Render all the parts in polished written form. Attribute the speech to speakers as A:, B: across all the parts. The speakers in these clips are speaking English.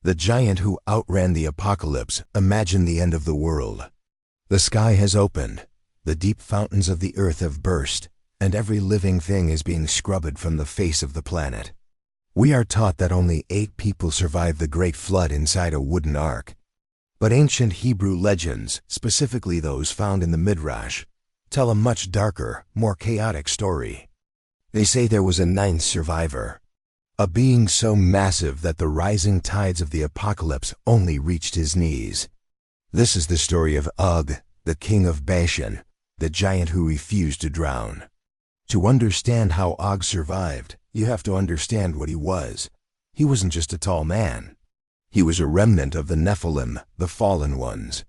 A: The giant who outran the apocalypse imagined the end of the world. The sky has opened, the deep fountains of the earth have burst, and every living thing is being scrubbed from the face of the planet. We are taught that only 8 people survived the great flood inside a wooden ark. But ancient Hebrew legends, specifically those found in the Midrash, tell a much darker, more chaotic story. They say there was a 9th survivor, a being so massive that the rising tides of the apocalypse only reached his knees. This is the story of Og, the king of Bashan, the giant who refused to drown. To understand how Og survived, you have to understand what he was. He wasn't just a tall man. He was a remnant of the Nephilim, the fallen ones.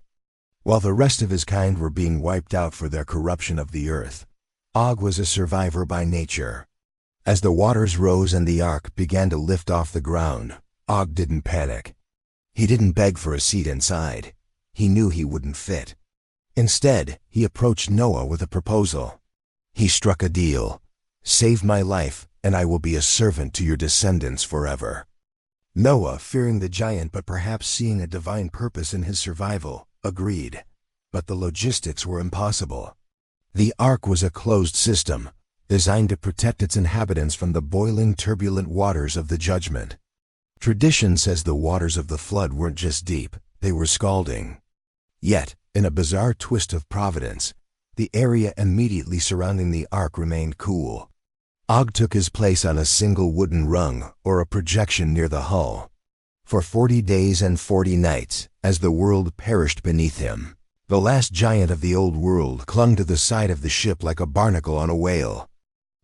A: While the rest of his kind were being wiped out for their corruption of the earth, Og was a survivor by nature. As the waters rose and the ark began to lift off the ground, Og didn't panic. He didn't beg for a seat inside. He knew he wouldn't fit. Instead, he approached Noah with a proposal. He struck a deal. Save my life, and I will be a servant to your descendants forever. Noah, fearing the giant but perhaps seeing a divine purpose in his survival, agreed. But the logistics were impossible. The ark was a closed system, designed to protect its inhabitants from the boiling, turbulent waters of the judgment. Tradition says the waters of the flood weren't just deep, they were scalding. Yet, in a bizarre twist of providence, the area immediately surrounding the ark remained cool. Og took his place on a single wooden rung or a projection near the hull. For 40 days and 40 nights, as the world perished beneath him, the last giant of the old world clung to the side of the ship like a barnacle on a whale.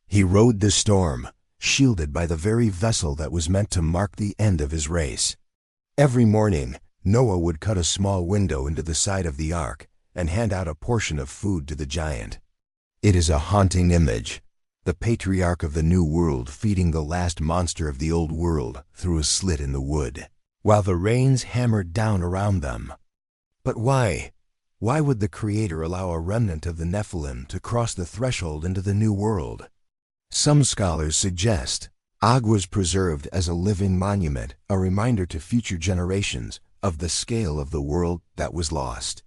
A: He rode the storm, shielded by the very vessel that was meant to mark the end of his race. Every morning, Noah would cut a small window into the side of the ark and hand out a portion of food to the giant. It is a haunting image, the patriarch of the new world feeding the last monster of the old world through a slit in the wood, while the rains hammered down around them. But why? Why would the Creator allow a remnant of the Nephilim to cross the threshold into the new world? Some scholars suggest Og was preserved as a living monument, a reminder to future generations of the scale of the world that was lost.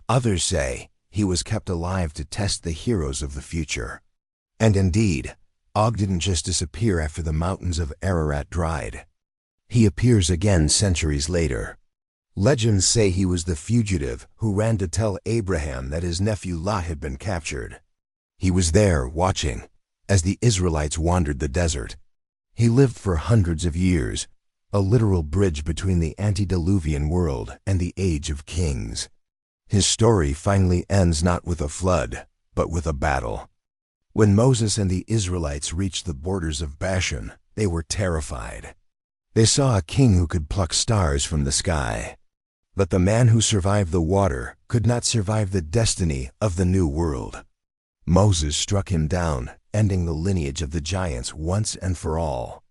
A: Others say he was kept alive to test the heroes of the future. And indeed, Og didn't just disappear after the mountains of Ararat dried. He appears again centuries later. Legends say he was the fugitive who ran to tell Abraham that his nephew Lot had been captured. He was there, watching, as the Israelites wandered the desert. He lived for hundreds of years, a literal bridge between the antediluvian world and the age of kings. His story finally ends not with a flood, but with a battle. When Moses and the Israelites reached the borders of Bashan, they were terrified. They saw a king who could pluck stars from the sky. But the man who survived the water could not survive the destiny of the new world. Moses struck him down, ending the lineage of the giants once and for all.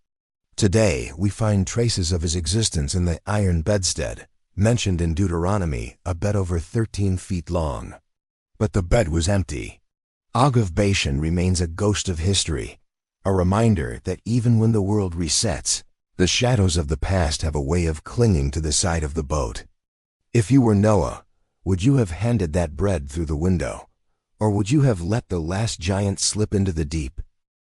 A: Today, we find traces of his existence in the iron bedstead, mentioned in Deuteronomy, a bed over 13 feet long. But the bed was empty. Og of Bashan remains a ghost of history, a reminder that even when the world resets, the shadows of the past have a way of clinging to the side of the boat. If you were Noah, would you have handed that bread through the window? Or would you have let the last giant slip into the deep?